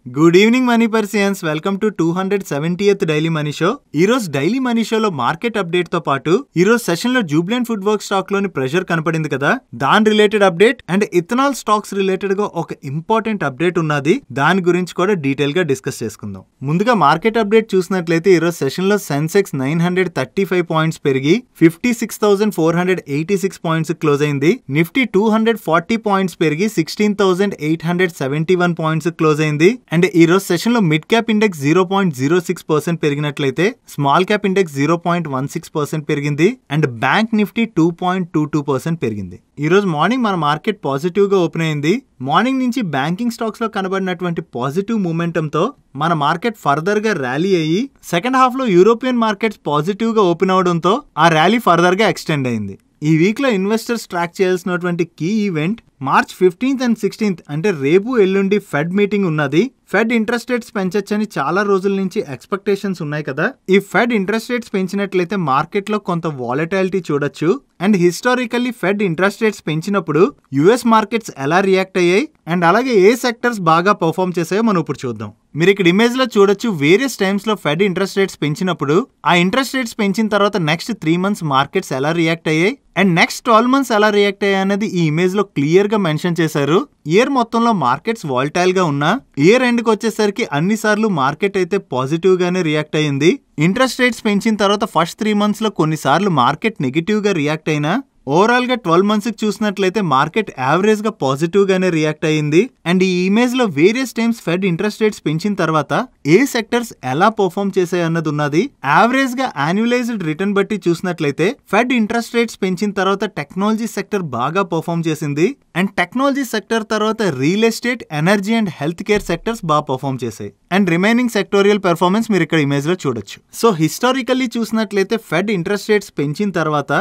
Good evening money Persians, welcome to 270th daily money show. ఈ రోజు daily money షోలో market update తో పాటు ఈ రోజు సెషన్ లో జూబ్లెంట్ ఫుడ్ వర్క్ స్టాక్ లోని ప్రెషర్ కనపడింది కదా, దాని related update and ethanol stocks related గా ఒక ఇంపార్టెంట్ అప్డేట్ ఉన్నది. దాని గురించి కూడా డీటెయిల్ గా డిస్కస్ చేసుకుందాం. ముందుగా మార్కెట్ అప్డేట్ చూసినట్లయితే ఈ రోజు సెషన్ లో సెన్సెక్స్ 935 పాయింట్స్ పెరిగి 56,486 పాయింట్స్ క్లోజ్ అయింది. నిఫ్టీ 240 పాయింట్స్ పెరిగి 16,871 పాయింట్స్ క్లోజ్ అయింది. అండ్ ఈ రోజు సెషన్ లో మిడ్ క్యాప్ ఇండెక్స్ 0.06% పెరిగినట్లయితే స్మాల్ క్యాప్ ఇండెక్స్ 0.16% పెరిగింది. అండ్ బ్యాంక్ నిఫ్టీ 2.22% పెరిగింది. ఈ రోజు మార్నింగ్ మన మార్కెట్ పాజిటివ్ గా ఓపెన్ అయింది. మార్నింగ్ నుంచి బ్యాంకింగ్ స్టాక్స్ లో కనబడినటువంటి పాజిటివ్ మూమెంటం తో మన మార్కెట్ ఫర్దర్ గా ర్యాలీ అయ్యి సెకండ్ హాఫ్ లో యూరోపియన్ మార్కెట్స్ పాజిటివ్ గా ఓపెన్ అవడంతో ఆ ర్యాలీ ఫర్దర్ గా ఎక్స్టెండ్ అయింది. ఈ వీక్ లో ఇన్వెస్టర్స్ ట్రాక్ చేయాల్సినటువంటి key event March 15th and 16th అంటే రేపు ఎల్లుండి ఫెడ్ మీటింగ్ ఉన్నది. ఫెడ్ ఇంట్రెస్ట్ రేట్స్ పెంచొచ్చని చాలా రోజుల నుంచి ఎక్స్పెక్టేషన్స్ ఉన్నాయి కదా. ఈ ఫెడ్ ఇంట్రెస్ట్ రేట్స్ పెంచినట్లయితే మార్కెట్ లో కొంత వాలటాలిటీ చూడొచ్చు. And historically Fed interest rates పెంచినప్పుడు యుఎస్ మార్కెట్స్ ఎలా రియాక్ట్ అయ్యాయి అండ్ అలాగే ఏ సెక్టర్స్ బాగా పర్ఫార్మ్ చేసాయో మనం ఇప్పుడు చూద్దాం. మీరు ఇక్కడ ఇమేజ్ లో చూడొచ్చు, వేరియస్ టైమ్స్ లో ఫెడ్ ఇంట్రెస్ట్ రేట్స్ పెంచినప్పుడు ఆ ఇంట్రెస్ట్ రేట్స్ పెంచిన తర్వాత నెక్స్ట్ 3 months మార్కెట్స్ ఎలా రియాక్ట్ అయ్యాయి అండ్ నెక్స్ట్ 12 months ఎలా రియాక్ట్ అయ్యాయి అనేది ఈ ఇమేజ్ లో క్లియర్ గా మెన్షన్ చేశారు. ఇయర్ మొత్తంలో మార్కెట్స్ వాలటైల్ గా ఉన్నా ఇయర్ ఎండ్ కి వచ్చేసరికి అన్ని సార్లు మార్కెట్ అయితే పాజిటివ్ గానే రియాక్ట్ అయ్యింది. ఇంట్రెస్ట్ రేట్స్ పెంచిన తర్వాత ఫస్ట్ 3 months లో కొన్నిసార్లు మార్కెట్ నెగిటివ్ గా రియాక్ట్ అయినా ఓవరాల్ గా 12 months కి చూసినట్లయితే మార్కెట్ యావరేజ్ గా పాజిటివ్ గానే రియాక్ట్ అయ్యింది. అండ్ ఈ ఇమేజ్ లో various times fed interest rates పెంచిన తర్వాత ఏ సెక్టర్స్ ఎలా పర్ఫార్మ్ చేశాయి అన్నది ఉన్నది. యావరేజ్ గా యాన్యువలైజ్డ్ రిటర్న్ బట్టి చూసినట్లయితే ఫెడ్ ఇంట్రెస్ట్ రేట్స్ పెంచిన తర్వాత టెక్నాలజీ సెక్టర్ బాగా పర్ఫార్మ్ చేసింది. అండ్ టెక్నాలజీ సెక్టర్ తర్వాత real estate, energy and health care sectors బాగా పర్ఫార్మ్ చేశాయి. అండ్ రిమైనింగ్ సెక్టోరియల్ పెర్ఫార్మెన్స్ మీరు ఇక్కడ ఇమేజ్ లో చూడొచ్చు. సో హిస్టారికల్లీ చూసినట్లయితే ఫెడ్ ఇంట్రెస్ట్ రేట్స్ పెంచిన తర్వాత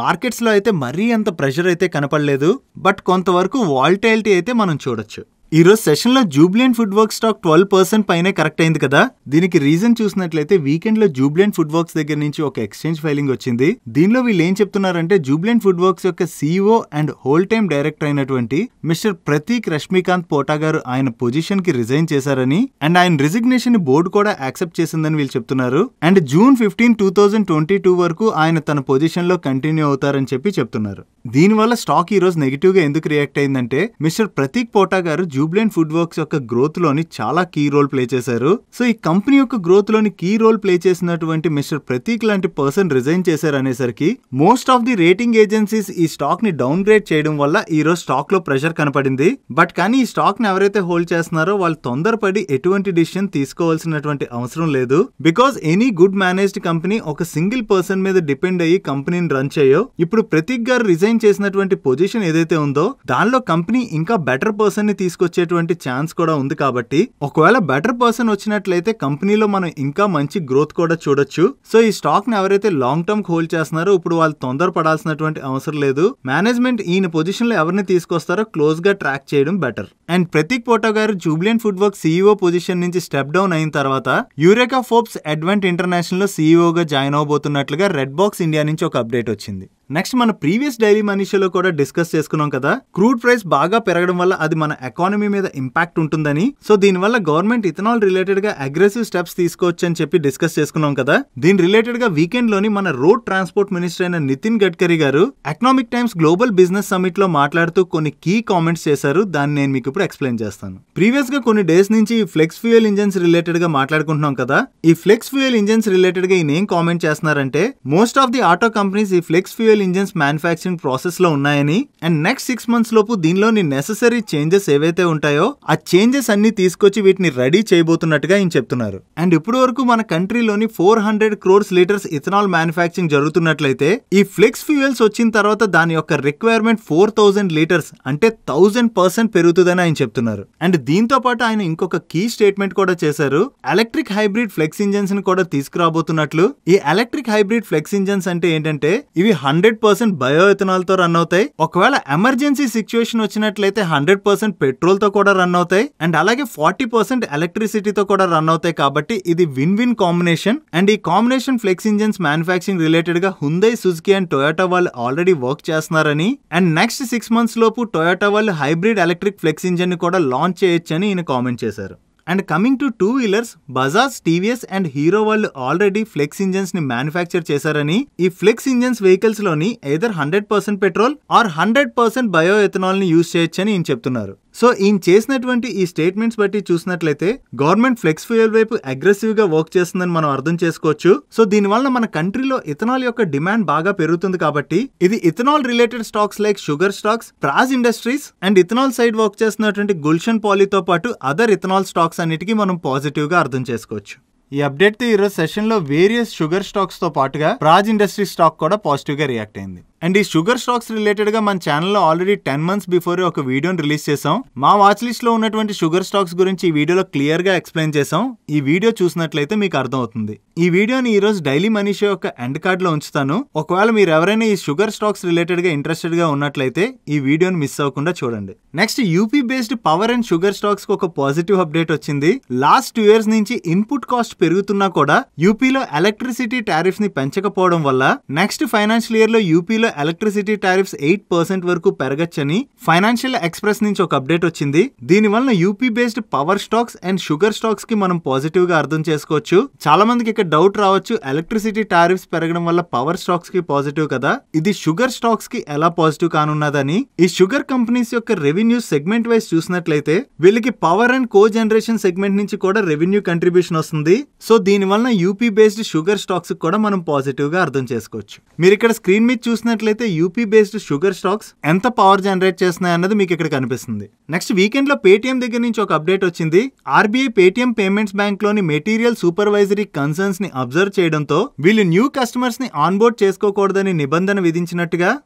మార్కెట్స్ లో అయితే మరీ అంత ప్రెషర్ అయితే కనపడలేదు. బట్ కొంతవరకు వాలటాలిటీ అయితే మనం చూడొచ్చు. ఈ రోజు సెషన్ లో జూబ్లెంట్ ఫుడ్ వర్క్ స్టాక్ 12% పైనే కరెక్ట్ అయింది కదా. దీనికి రీజన్ చూసినట్లయితే వీకెండ్ లో జూబ్లెంట్ ఫుడ్ వర్క్స్ దగ్గర నుంచి ఒక ఎక్స్చేంజ్ ఫైలింగ్ వచ్చింది. దీనిలో వీళ్ళు ఏం చెప్తున్నారంటే జూబ్లెంట్ ఫుడ్ వర్క్స్ యొక్క CEO and whole time director అయినటువంటి మిస్టర్ ప్రతీక్ రష్మికాంత్ పోటా గారు ఆయన పొజిషన్ కి రిజైన్ చేశారని అండ్ ఆయన రిజిగ్నేషన్ ని బోర్డు కూడా యాక్సెప్ట్ చేసిందని వీళ్ళు చెప్తున్నారు. అండ్ June 15, 2022 వరకు ఆయన తన పొజిషన్ లో కంటిన్యూ అవుతారని చెప్తున్నారు. దీనివల్ల స్టాక్ ఈ రోజు నెగిటివ్ గా ఎందుకు రియాక్ట్ అయిందంటే మిస్టర్ ప్రతీక్ పోటా గారు జూబ్లెంట్ ఫుడ్ వర్క్స్ యొక్క గ్రోత్ లోని చాలా కీ రోల్ ప్లే చేశారు. సో ఈ కంపెనీ యొక్క గ్రోత్ లోని కీ రోల్ ప్లే చేసినటువంటి మిస్టర్ ప్రతీక్ లాంటి పర్సన్ రిజైన్ చేశారు అనేసరికి most of the rating agencies ఈ స్టాక్ ని డౌన్ గ్రేడ్ చేయడం వల్ల ఈ రోజు స్టాక్ లో ప్రెషర్ కనపడింది. బట్ కానీ ఈ స్టాక్ ని ఎవరైతే హోల్డ్ చేస్తున్నారో వాళ్ళు తొందరపడి ఎటువంటి డిసిషన్ తీసుకోవాల్సినటువంటి అవసరం లేదు. Because any good managed company ఒక సింగిల్ పర్సన్ మీద డిపెండ్ అయ్యి కంపెనీని రన్ చేయో. ఇప్పుడు ప్రతీక్ గారు రిజైన్ చేసినటువంటి పొజిషన్ ఏదైతే ఉందో దానిలో కంపెనీ ఇంకా బెటర్ పర్సన్ ని తీసుకొచ్చేటువంటి ఛాన్స్ కూడా ఉంది. కాబట్టి ఒకవేళ బెటర్ పర్సన్ వచ్చినట్లయితే కంపెనీలో మనం ఇంకా మంచి గ్రోత్ కూడా చూడొచ్చు. సో ఈ స్టాక్ ని ఎవరైతే లాంగ్ టర్మ్ హోల్డ్ చేస్తున్నారో ఇప్పుడు వాళ్ళు తొందర పడాల్సినటువంటి అవసరం లేదు. మేనేజ్మెంట్ ఈయన పొజిషన్ లో ఎవరిని తీసుకొస్తారో క్లోజ్ గా ట్రాక్ చేయడం బెటర్. అండ్ ప్రతీక్ పోటా గారు Jubilant Food work CEO position నుంచి స్టెప్ డౌన్ అయిన తర్వాత యూరేకా ఫోర్బ్స్ అడ్వెంట్ ఇంటర్నేషనల్ లో CEO గా జాయిన్ అవబోతున్నట్లుగా రెడ్ బాక్స్ ఇండియా నుంచి ఒక అప్డేట్ వచ్చింది. నెక్స్ట్ మన ప్రీవియస్ డైలీ మనీ షోలో కూడా డిస్కస్ చేసుకున్నాం కదా, క్రూడ్ ప్రైస్ బాగా పెరగడం వల్ల అది మన ఎకానమీ మీద ఇంపాక్ట్ ఉంటుందని. సో దీనివల్ల గవర్నమెంట్ ఇథనాల్ రిలేటెడ్ గా అగ్రెసివ్ స్టెప్స్ తీసుకోవచ్చు అని డిస్కస్ చేసుకున్నాం కదా. దీని రిలేటెడ్ గా వీకెండ్ లోని మన రోడ్ ట్రాన్స్పోర్ట్ మినిస్టర్ అయిన నితిన్ గడ్కరీ గారు economic times global business summit లో మాట్లాడుతూ కొన్ని కీ కామెంట్స్ చేశారు. దాన్ని నేను మీకు ఇప్పుడు ఎక్స్ప్లెయిన్ చేస్తాను. ప్రీవియస్ గా కొన్ని డేస్ నుంచి ఈ ఫ్లెక్స్ ఫ్యూయల్ ఇంజన్స్ రిలేటెడ్ గా మాట్లాడుకుంటున్నాం కదా. ఈ ఫ్లెక్స్ ఫ్యూయల్ ఇంజన్స్ రిలేటెడ్ గా ఈయన ఏం కామెంట్ చేస్తున్నారంటే most of the auto companies ఈ flex fuel engines manufacturing process లో ఉన్నాయని అండ్ నెక్స్ట్ 6 months లోపు దీనిలోని నెసెసరీ చేంజెస్ ఏవైతే ఉంటాయో ఆ చేంజెస్ అన్ని తీసుకొచ్చి వీటిని రెడీ చేయబోతున్నట్టుగా ఈయన చెప్తున్నారు. అండ్ ఇప్పుడు వరకు మన కంట్రీలోని 400 crores లీటర్స్ ఇథనాల్ మ్యానుఫ్యాక్చరింగ్ జరుగుతున్నట్లయితే ఈ ఫ్లెక్స్ ఫ్యూయల్స్ వచ్చిన తర్వాత దాని యొక్క రిక్వైర్మెంట్ 4000 లీటర్స్ అంటే 1000% పెరుగుతుందని ఆయన చెప్తున్నారు. అండ్ దీంతో పాటు ఆయన ఇంకొక కీ స్టేట్మెంట్ కూడా చేశారు. ఎలక్ట్రిక్ హైబ్రిడ్ ఫ్లెక్స్ ఇంజన్స్ ని కూడా తీసుకురాబోతున్నట్లు. ఈ ఎలక్ట్రిక్ హైబ్రిడ్ ఫ్లెక్స్ ఇంజన్స్ అంటే ఏంటంటే ఇవి 100% బయో ఇథనాల్ తో రన్ అవుతాయి. ఒకవేళ ఎమర్జెన్సీ సిచ్యువేషన్ వచ్చినట్లయితే 100% పెట్రోల్ తో కూడా రన్ అవుతాయి. అండ్ అలాగే 40% ఎలక్ట్రిసిటీతో కూడా రన్ అవుతాయి. కాబట్టి ఇది విన్ విన్ కాంబినేషన్. అండ్ ఈ combination flex engines manufacturing related గా హుండై, సుజుకి అండ్ టొయోటా వాళ్ళు ఆల్రెడీ వర్క్ చేస్తున్నారని అండ్ నెక్స్ట్ 6 months లోపు టొయోటా వాళ్ళు హైబ్రిడ్ ఎలక్ట్రిక్ ఫ్లెక్స్ ఇంజన్ ని కూడా లాంచ్ చేయొచ్చని ఈయన కామెంట్ చేశారు. And coming to two wheelers, Bajaj, TVS and Hero వాళ్ళు ఆల్రెడీ ఫ్లెక్స్ ఇంజన్స్ ని మ్యానుఫ్యాక్చర్ చేశారని, ఈ ఫ్లెక్స్ ఇంజన్స్ వెహికల్స్ లోని either 100% petrol or 100% bio ethanol ని యూజ్ చేయొచ్చని ఈయన చెప్తున్నారు. సో ఈయన చేసినటువంటి ఈ స్టేట్మెంట్స్ బట్టి చూసినట్లయితే గవర్నమెంట్ ఫ్లెక్స్ ఫ్యూయల్ వైపు అగ్రెసివ్ గా వర్క్ చేస్తుందని మనం అర్థం చేసుకోవచ్చు. సో దీనివల్ల మన కంట్రీలో ఇథనాల్ యొక్క డిమాండ్ బాగా పెరుగుతుంది కాబట్టి ఇది ethanol related stocks like sugar stocks, Praj industries and ethanol side work చేస్తున్నటువంటి గుల్షన్ పాలీతో పాటు అదర్ ఇథనాల్ స్టాక్స్ అన్నిటికీ మనం పాజిటివ్ గా అర్థం చేసుకోవచ్చు. ఈ అప్డేట్ తో ఈరోజు సెషన్ లో వేరియస్ షుగర్ స్టాక్స్ తో పాటుగా ప్రాజ్ ఇండస్ట్రీ స్టాక్ కూడా పాజిటివ్ గా రియాక్ట్ అయింది. అండ్ ఈ షుగర్ స్టాక్స్ రిలేటెడ్ గా మన ఛానల్లో ఆల్రెడీ 10 months బిఫోర్ ఒక వీడియోని రిలీజ్ చేసాం. మా వాచ్ లిస్ట్ లో ఉన్నటువంటి షుగర్ స్టాక్స్ గురించి ఈ వీడియోలో క్లియర్ గా ఎక్స్ప్లెయిన్ చేసాం. ఈ వీడియో చూసినట్లయితే మీకు అర్థం అవుతుంది. ఈ వీడియోని ఈ రోజు డైలీ మనీ షో యొక్క ఎండ్ కార్డ్ లో ఉంచుతాను. ఒకవేళ మీరు ఎవరైనా ఈ షుగర్ స్టాక్స్ రిలేటెడ్ గా ఇంట్రెస్టెడ్ గా ఉన్నట్లయితే ఈ వీడియోని మిస్ అవ్వకుండా చూడండి. Next, UP based power and sugar stocks కు ఒక పాజిటివ్ అప్డేట్ వచ్చింది. లాస్ట్ 2 years నుంచి ఇన్పుట్ కాస్ట్ పెరుగుతున్నా కూడా యూపీలో ఎలక్ట్రిసిటీ టారిఫ్స్ ని పెంచకపోవడం వల్ల నెక్స్ట్ ఫైనాన్షియల్ ఇయర్ లో యూపీలో ఎలక్ట్రిసిటీ టారిఫ్స్ 8% వరకు పెరగచ్చని ఫైనాన్షియల్ ఎక్స్ప్రెస్ నుంచి ఒక అప్డేట్ వచ్చింది. దీనివల్ల UP based power stocks and sugar stocks కి మనం పాజిటివ్ గా అర్థం చేసుకోవచ్చు. చాలా మందికి ఇక్కడ డౌట్ రావచ్చు, ఎలక్ట్రిసిటీ టారిఫ్స్ పెరగడం వల్ల పవర్ స్టాక్స్ కి పాజిటివ్ కదా, ఇది షుగర్ స్టాక్స్ కి ఎలా పాజిటివ్ కానున్నదని. ఈ షుగర్ కంపెనీస్ యొక్క రెవెన్యూ సెగ్మెంట్ వైజ్ చూసినట్లయితే వీళ్ళకి power and co generation segment నుంచి కూడా రెవెన్యూ కంట్రిబ్యూషన్ వస్తుంది. సో దీనివల్ల యూపీ బేస్డ్ షుగర్ స్టాక్స్ కూడా మనం పాజిటివ్ గా అర్థం చేసుకోవచ్చు. మీరు ఇక్కడ స్క్రీన్ మీద చూసినట్లయితే యూపీ బేస్డ్ షుగర్ స్టాక్స్ ఎంత పవర్ జనరేట్ చేస్తున్నాయి అన్నది మీకు ఇక్కడ కనిపిస్తుంది. నెక్స్ట్, వీకెండ్ లో పేటిఎం దగ్గర నుంచి ఒక అప్డేట్ వచ్చింది. ఆర్బీఐ పేటిఎం పేమెంట్స్ బ్యాంక్ లోని మెటీరియల్ సూపర్వైజరీ కన్సర్న్స్ ని అబ్జర్వ్ చేయడంతో వీళ్ళు న్యూ కస్టమర్స్ ని ఆన్ బోర్డ్ చేసుకోకూడదని నిబంధన విధించినట్టుగా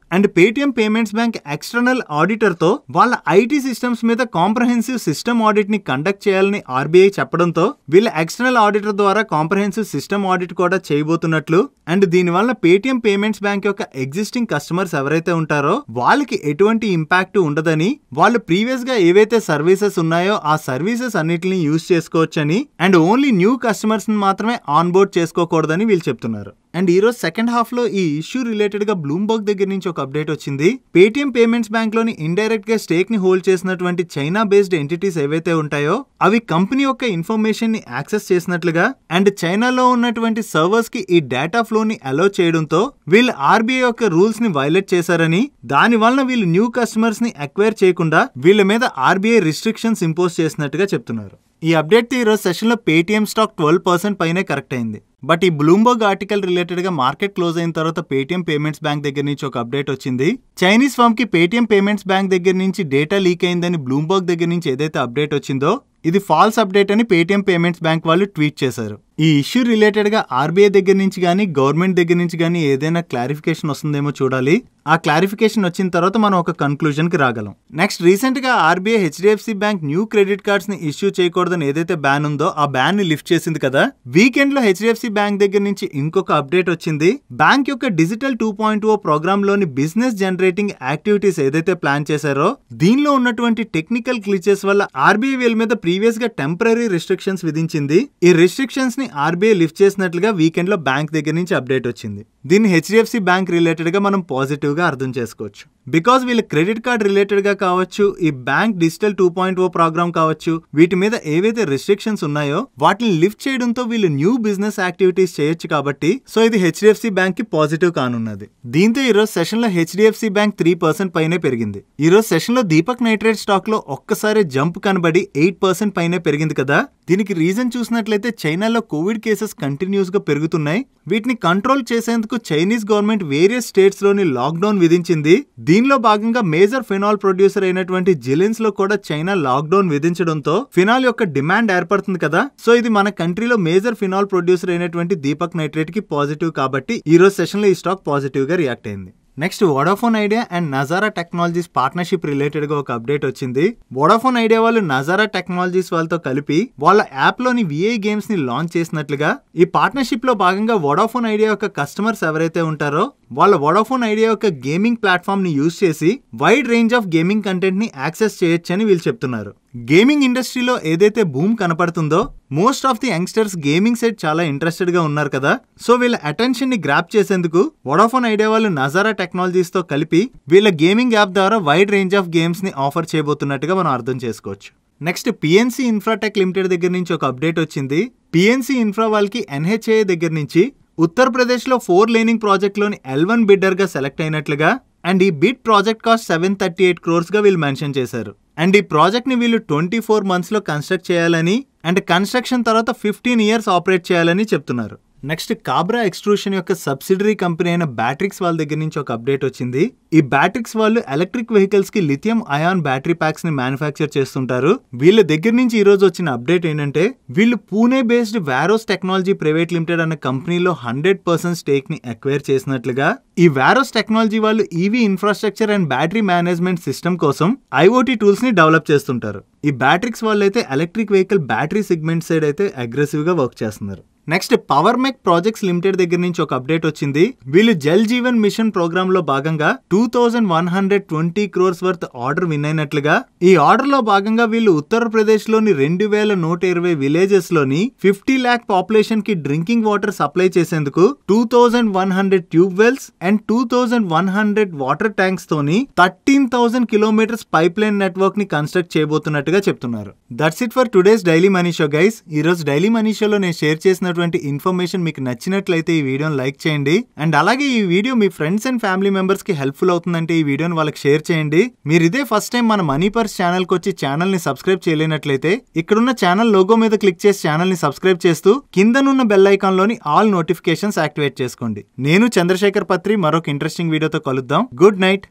and Paytm payments bank external auditor తో వాళ్ళ ఐటీ సిస్టమ్స్ మీద కాంప్రహెన్సివ్ సిస్టమ్ ఆడిట్ ని కండక్ట్ చేయాలని ఆర్బీఐ చెప్పడంతో వీళ్ళ ఎక్స్టర్నల్ ఆడిటర్ ద్వారా కాంప్రహెన్సివ్ సిస్టమ్ ఆడిట్ కూడా చేయబోతున్నట్లు అండ్ దీనివల్ల పేటిఎం పేమెంట్స్ బ్యాంక్ యొక్క ఎగ్జిస్టింగ్ కస్టమర్స్ ఎవరైతే ఉంటారో వాళ్ళకి ఎటువంటి ఇంపాక్ట్ ఉండదని, వాళ్ళు ప్రీవియస్ గా ఏవైతే సర్వీసెస్ ఉన్నాయో ఆ సర్వీసెస్ అన్నిటిని యూజ్ చేసుకోవచ్చని అండ్ ఓన్లీ న్యూ కస్టమర్స్ ని మాత్రమే ఆన్ బోర్డ్ చేసుకోకూడదని వీళ్ళు చెప్తున్నారు. అండ్ ఈ రోజు సెకండ్ హాఫ్ లో ఈ ఇష్యూ రిలేటెడ్ గా బ్లూంబర్గ్ దగ్గర నుంచి ఒక అప్డేట్ వచ్చింది. పేటిఎం పేమెంట్స్ బ్యాంక్ లోని ఇండైరెక్ట్ గా స్టేక్ ని హోల్డ్ చేసినటువంటి చైనా బేస్డ్ ఎంటిటీస్ ఏవైతే ఉంటాయో అవి కంపెనీ యొక్క ఇన్ఫర్మేషన్ ని యాక్సెస్ చేసినట్లుగా అండ్ చైనాలో ఉన్నటువంటి సర్వర్స్ కి ఈ డేటా ఫ్లో ని అలౌ చేయడంతో వీళ్ళు ఆర్బీఐ యొక్క రూల్స్ ని వైలేట్ చేశారని, దాని వలన వీళ్ళు న్యూ కస్టమర్స్ ని అక్వైర్ చేయకుండా వీళ్ళ మీద ఆర్బీఐ రిస్ట్రిక్షన్స్ ఇంపోజ్ చేసినట్టుగా చెప్తున్నారు. ఈ అప్డేట్ తో ఈరోజు సెషన్ లో పేటిఎం స్టాక్ 12% పైనే కరెక్ట్ అయింది. బట్ ఈ బ్లూంబర్గ్ ఆర్టికల్ రిలేటెడ్ గా మార్కెట్ క్లోజ్ అయిన తర్వాత పేటిఎం పేమెంట్స్ బ్యాంక్ దగ్గర నుంచి ఒక అప్డేట్ వచ్చింది. చైనీస్ ఫర్మ్ కి పేటిఎం పేమెంట్స్ బ్యాంక్ దగ్గర నుంచి డేటా లీక్ అయిందని బ్లూంబర్గ్ దగ్గర నుంచి ఏదైతే అప్డేట్ వచ్చిందో ఇది ఫాల్స్ అప్డేట్ అని పేటిఎం పేమెంట్స్ బ్యాంక్ వాళ్ళు ట్వీట్ చేశారు. ఈ ఇష్యూ రిలేటెడ్ గా ఆర్బీఐ దగ్గర నుంచి గానీ గవర్నమెంట్ దగ్గర నుంచి గానీ ఏదైనా క్లారిఫికేషన్ వస్తుందేమో చూడాలి. ఆ క్లారిఫికేషన్ వచ్చిన తర్వాత మనం ఒక కన్క్లూజన్ కి రాగలం. నెక్స్ట్, రీసెంట్ గా RBI HDFC bank new credit cards ని ఇష్యూ చేయకూడదని ఏదైతే బ్యాన్ ఉందో ఆ బ్యాన్ ని లిఫ్ట్ చేసింది కదా. వీకెండ్ లో హెచ్డిఎఫ్సి బ్యాంక్ దగ్గర నుంచి ఇంకొక అప్డేట్ వచ్చింది. బ్యాంక్ యొక్క డిజిటల్ 2.0 ప్రోగ్రామ్ లోని బిజినెస్ జనరేటింగ్ యాక్టివిటీస్ ఏదైతే ప్లాన్ చేశారో దీనిలో ఉన్నటువంటి టెక్నికల్ గ్లిచెస్ వల్ల ఆర్బీఐ వీళ్ళ మీద ప్రీవియస్ గా టెంపరరీ రిస్ట్రిక్షన్స్ విధించింది. ఈ రిస్ట్రిక్షన్స్ ని ఆర్బీఐ లిఫ్ట్ చేసినట్లుగా వీకెండ్ లో బ్యాంక్ దగ్గర నుంచి అప్డేట్ వచ్చింది. దీన్ని హెచ్డిఎఫ్సి బ్యాంక్ రిలేటెడ్ గా మనం పాజిటివ్ గా అర్థం చేసుకోవచ్చు. బికాస్ వీళ్ళ క్రెడిట్ కార్డ్ రిలేటెడ్ గా కావచ్చు, ఈ బ్యాంక్ డిజిటల్ 2.0 ప్రోగ్రామ్ కావచ్చు, వీటి మీద ఏవైతే రిస్ట్రిక్షన్స్ ఉన్నాయో వాటిని లిఫ్ట్ చేయడంతో వీళ్ళు న్యూ బిజినెస్ యాక్టివిటీస్ చేయొచ్చు కాబట్టి సో ఇది హెచ్డిఎఫ్సి బ్యాంక్ కి పాజిటివ్ కానున్నది. దీంతో ఈ రోజు సెషన్ లో హెచ్డిఎఫ్సి బ్యాంక్ 3% పైనే పెరిగింది. ఈ రోజు సెషన్ లో దీపక్ నైట్రేట్ స్టాక్ లో ఒక్కసారి జంప్ కనబడి 8% పైనే పెరిగింది కదా. దీనికి రీజన్ చూసినట్లయితే చైనాలో కోవిడ్ కేసెస్ కంటిన్యూస్ గా పెరుగుతున్నాయి. వీటిని కంట్రోల్ చేసేందుకు చైనీస్ గవర్నమెంట్ వేరియస్ స్టేట్స్ లోని లాక్డౌన్ విధించింది. దీనిలో భాగంగా మేజర్ ఫినాల్ ప్రొడ్యూసర్ అయినటువంటి జిలెన్స్ లో కూడా చైనా లాక్డౌన్ విధించడంతో ఫినాల్ యొక్క డిమాండ్ ఏర్పడుతుంది కదా. సో ఇది మన కంట్రీలో మేజర్ ఫినాల్ ప్రొడ్యూసర్ అయినటువంటి దీపక్ నైట్రేట్ కి పాజిటివ్ కాబట్టి ఈ రోజు సెషన్ లో ఈ స్టాక్ పాజిటివ్ గా రియాక్ట్ అయింది. Next, Vodafone idea and Nazara technologies partnership related గా ఒక అప్డేట్ వచ్చింది. వోడాఫోన్ ఐడియా వాళ్ళు నజారా టెక్నాలజీస్ వాళ్ళతో కలిపి వాళ్ళ యాప్ లోని విఐ గేమ్స్ ని లాంచ్ చేసినట్లుగా ఈ పార్ట్నర్షిప్ లో భాగంగా వోడాఫోన్ ఐడియా యొక్క కస్టమర్స్ ఎవరైతే ఉంటారో వాళ్ళ వోడాఫోన్ ఐడియా యొక్క గేమింగ్ ప్లాట్ఫామ్ ని యూజ్ చేసి wide range of gaming content ని యాక్సెస్ చేయొచ్చని వీళ్ళు చెప్తున్నారు. గేమింగ్ ఇండస్ట్రీలో ఏదైతే బూమ్ కనపడుతుందో most of the youngsters gaming side చాలా ఇంట్రెస్టెడ్ గా ఉన్నారు కదా. సో వీళ్ళ అటెన్షన్ ని గ్రాప్ చేసేందుకు వోడాఫోన్ ఐడియా వాళ్ళు నజారా టెక్నాలజీస్ తో కలిపి వీళ్ళ గేమింగ్ యాప్ ద్వారా వైడ్ రేంజ్ ఆఫ్ గేమ్స్ ని ఆఫర్ చేయబోతున్నట్టుగా మనం అర్థం చేసుకోవచ్చు. నెక్స్ట్ పిఎన్సి ఇన్ఫ్రాటెక్ లిమిటెడ్ దగ్గర నుంచి ఒక అప్డేట్ వచ్చింది. పిఎన్సి ఇన్ఫ్రా వాళ్ళకి ఎన్హెచ్ఏ దగ్గర నుంచి ఉత్తరప్రదేశ్లో 4 లేనింగ్ ప్రాజెక్ట్లోని L1 బిడ్డర్గా సెలెక్ట్ అయినట్లుగా అండ్ ఈ బిడ్ ప్రాజెక్ట్ కాస్ట్ 738 crores గా వీళ్ళు మెన్షన్ చేశారు. అండ్ ఈ ప్రాజెక్ట్ ని వీళ్ళు 24 months లో కన్స్ట్రక్ట్ చేయాలని అండ్ కన్స్ట్రక్షన్ తర్వాత 15 years ఆపరేట్ చేయాలని చెప్తున్నారు. నెక్స్ట్ కాబ్రా ఎక్స్ట్రూషన్ యొక్క సబ్సిడరీ కంపెనీ అయిన బ్యాట్రిక్స్ వాళ్ళ దగ్గర నుంచి ఒక అప్డేట్ వచ్చింది. ఈ బ్యాట్రిక్స్ వాళ్ళు ఎలక్ట్రిక్ వెహికల్స్ కి లిథియం అయాన్ బ్యాటరీ ప్యాక్స్ ని మ్యానుఫ్యాక్చర్ చేస్తుంటారు. వీళ్ళ దగ్గర నుంచి ఈ రోజు వచ్చిన అప్డేట్ ఏంటంటే వీళ్ళు పూణే బేస్డ్ వారోస్ టెక్నాలజీ ప్రైవేట్ లిమిటెడ్ అనే కంపెనీలో 100% స్టేక్ ని అక్వైర్ చేసినట్లుగా. ఈ వారోస్ టెక్నాలజీ వాళ్ళు EV infrastructure and battery management system కోసం ఐఓటీ టూల్స్ ని డెవలప్ చేస్తుంటారు. ఈ బ్యాట్రిక్స్ వాళ్ళు అయితే electric vehicle battery segment side అయితే అగ్రెసివ్ గా వర్క్ చేస్తున్నారు. Next Power Mech projects limited దగ్గర నుంచి ఒక అప్డేట్ వచ్చింది. వీళ్ళు జల్ జీవన్ మిషన్ ప్రోగ్రామ్ లో భాగంగా 2120 crores వర్త్ ఆర్డర్ విన్ అయినట్లుగా. ఈ ఆర్డర్ లో భాగంగా వీళ్ళు ఉత్తరప్రదేశ్ లోని 2120 విలేజెస్ లోని 50 lakh పాపులేషన్ కి డ్రింకింగ్ వాటర్ సప్లై చేసేందుకు 2100 tube wells and 2100 water tanks తోని 13,000 kilometers పైప్ లైన్ నెట్వర్క్ ని కన్స్ట్రక్ట్ చేయబోతున్నట్టుగా చెప్తున్నారు. That's it for today's daily money show guys. ఈ రోజు డైలీ మనీ షోలో నేను షేర్ చేసిన ఇన్ఫర్మేషన్ మీకు నచ్చినట్లయితే ఈ వీడియోని లైక్ చేయండి. అండ్ అలాగే ఈ video me friends and family members కి హెల్ప్ఫుల్ అవుతుందంటే ఈ వీడియోని వాళ్ళకి షేర్ చేయండి. మీరు ఇదే ఫస్ట్ టైం మన మనీ పర్స్ ఛానల్ కి వచ్చి ఛానల్ ని సబ్స్క్రైబ్ చేయలేనట్లయితే ఇక్కడున్న ఛానల్ లోగో మీద క్లిక్ చేసి ఛానల్ ని సబ్స్క్రైబ్ చేస్తూ కిందనున్న బెల్ ఐకాన్ లోని ఆల్ నోటిఫికేషన్స్ యాక్టివేట్ చేసుకోండి. నేను చంద్రశేఖర్ పత్రి మరొక ఇంట్రెస్టింగ్ వీడియోతో కలుద్దాం. Good night.